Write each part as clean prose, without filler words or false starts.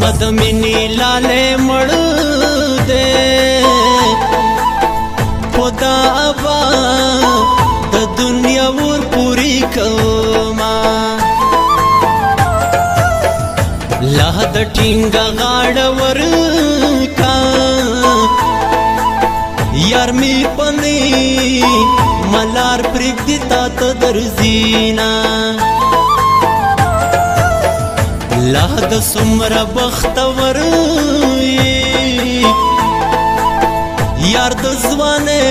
زمد منی لاله مړ دے خدا ابا د دنیا ور پوری کوما لا د ټینګه غاړ ور کا یار می پنی ملار پرګ دی تا ته درزینا لا د سمره بختور یار د ځوانه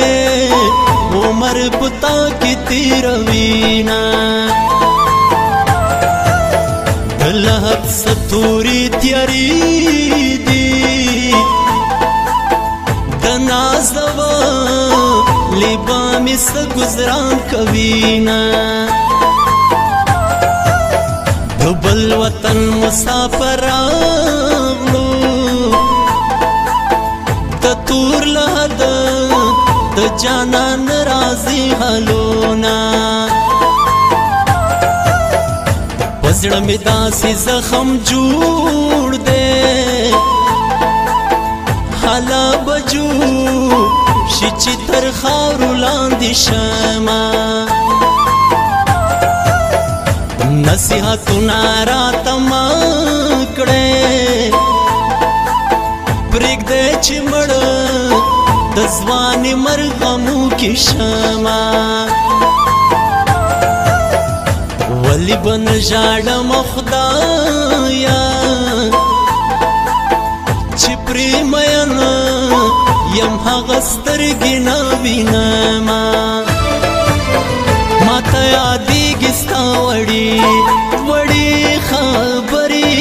عمر پتا کی تیروینا دلهت ستوري تیاری دی د نازوا لبا می س گزران کوینا بل وطن مسافر آغلو د تور لحد د جانان رازی حلونا وزړه می داسې زخم جوړ دے حالا بجو شي چې تر خاورو لاندې شمه نصیحتونه راته ما کړې پرېږدی چې مړه د ځوانې مرغمو کې شمه ولې به نه ژاړم خدایه چې پرې مینه یم هغه سترګې نه وینمه ماته یادېږي ستا وړې وړې خبرې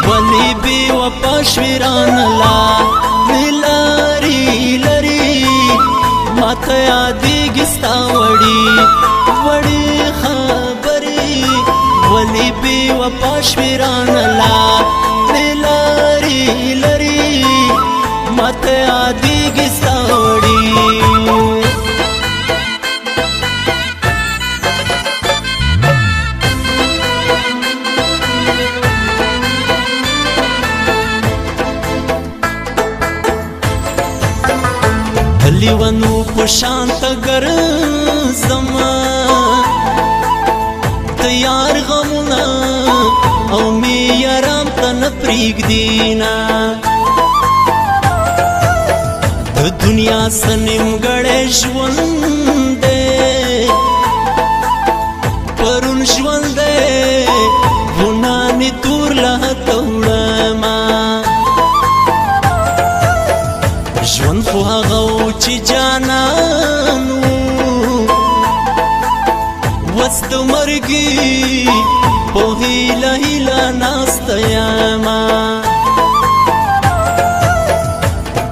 ولې بې وفا شوې رانه لارې لرې ماته یادېږي ستا وړې وړې خبرې ولې بې وفا شوې رانه لارې لرې ماته یادېږي ستا وړې لیوانو پشانت ګرځم تیار غمونه او می یارام ته نه پرېږدینا د دنیا څه نیمګړی ژوند دی پرون ژوند دی ګنانې تور لهته وړمه ژوند خو هغه و چې جانان و وس د مرګي په هیله هیله ناسته یمه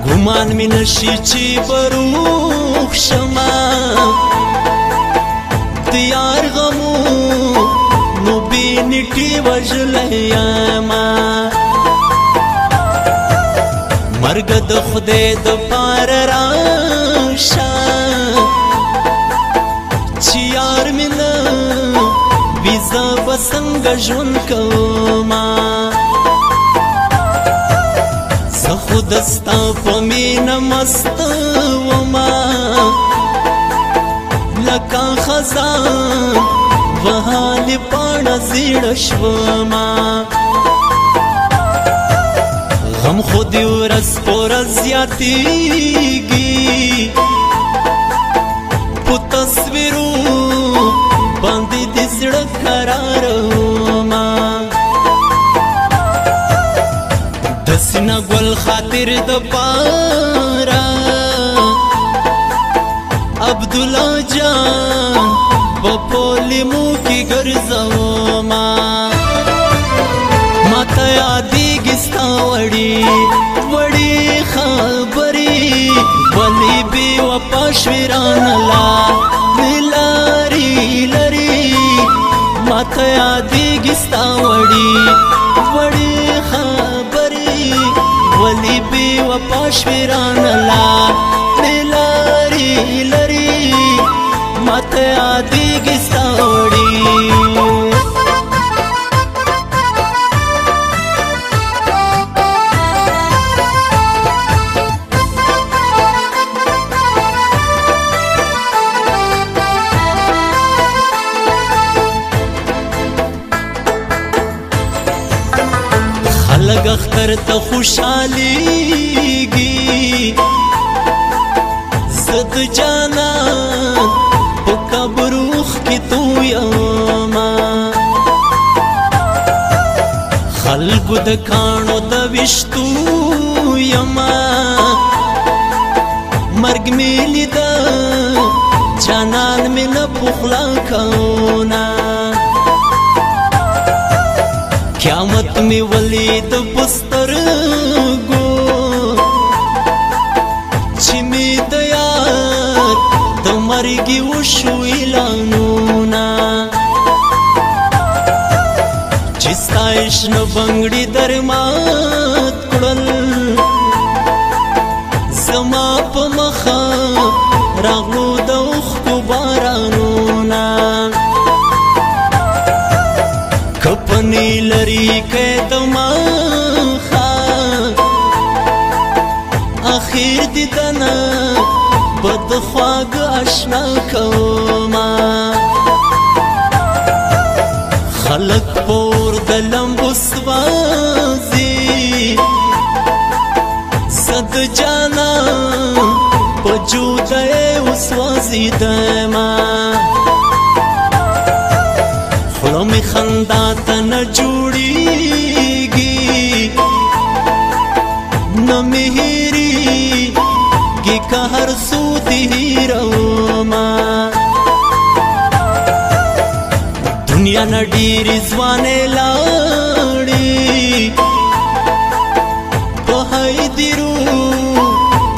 ګمان مې نشي چې به روغ شمه د یار غمو نو بې نیټې وژلی یمه مرګ د خدای د پاره راشه چې یار مې نه وي زه به څنګه ژوند کومه زه خو د ستا په مینه مست ومه لکه خزان وهالې پاڼه زیړه شومه غم خود ورځ په ورځ زیاتېږي په تصویرو باندې د زړه قرارومه د سینه ګل خاطر د پاره عبدالله جان په پولیمو کې ګرځومه ماته یادېږي ستا وړې وړې خبرې ولې بې وفا شوې رانه لارې لرې ماته یادېږي ستا وړې وړې خبرې ولې بې وفا شوې رانه لارې لرې ماته یادېږي ستا وړې خلق اختر ته خوشحالیږي زد جانان په قبروخ کې تو یما خلقو د کانو د وشتو یما مرگ می لیدا جانان می نه پخلا کونا قیامت می ولید بسترګو چې می د یار د مرګي وشو اعلانونه چې ستایش نو بنګړي درمات کړل زما په مخه راغلو د اوښکو بارانونه کپنی لري که د مخه اخیر دیدنه بد خواږ اشنا کوما خلق پور د لمبو سوازي صد جانا پجود وسوازي دما خلو می خندا ته نه جوړیږي نه مهریږي که هر څو دې هیروما دنیا نه ډېرې ځوانې لاړې په هیدرو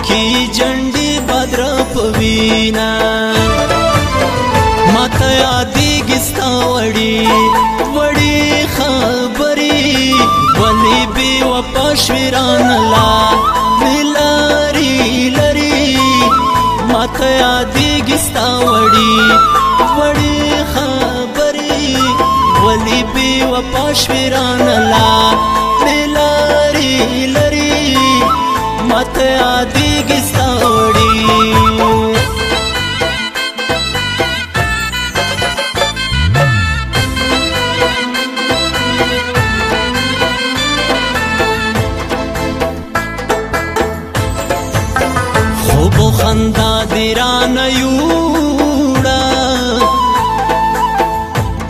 کې جنډې بدره په وینا ماته یادېږي ستا وړې وړې خبرې ولې بې وفا شوې رانه لارې لارې لرې ماته یادېږي ستا وړې وړې خبرې ولې بې وفا شوې رانه لارې لارې لرې ماته یادېږي ستا وړې خندا دی رانه یوړه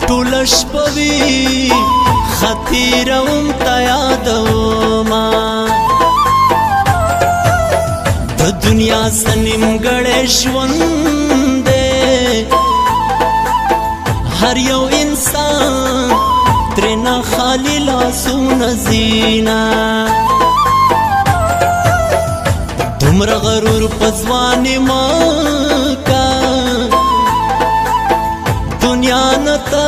ټوله شپه وي ختیروم ته یادوما د دنیا څه نیمګړی ژوند دی هر یو انسان ترېنه خالي لاسونه ځينه دومره غرور په ځواني مه کا دنیا نه ته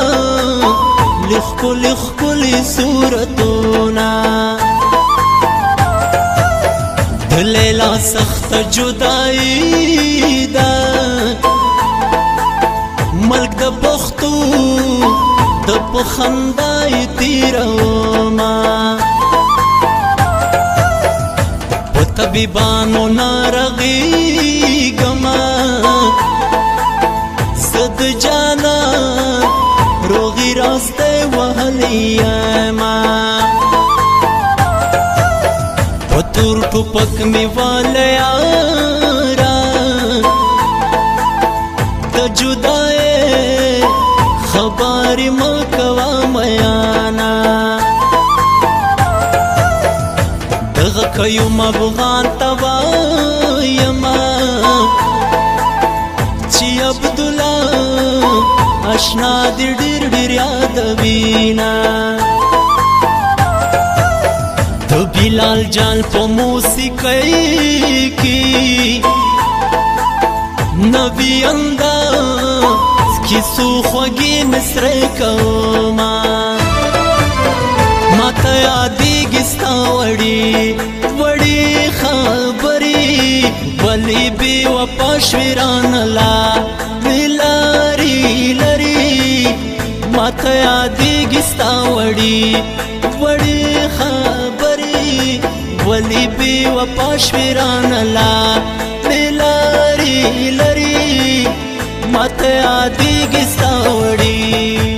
ښکلي ښکلي صورتونه د لیلا سخته جدایي ده ملک د پښتو د په خندا یې تېرومه طبیبانو نارغیږما صد جانا روغی راسته وهلی یما په تور ټوپک می والیارا د جدای خبر مکوا میانا کيوم افغان توايما چی عبدالله اشنا دی ډیر ډیر یادوینا د بلال جان په موسیقۍ کې نبی انداز کې سو خوږې نثرې کوما ماته یادېږي ستا وړې وړې خبرې ولې بې وفا شوې رانه لارې لارې لرې ماته یادېږي ستا وړې وړې خبرې ولې بې وفا شوې رانه لارې لارې لرې ماته یادېږي ستا وړې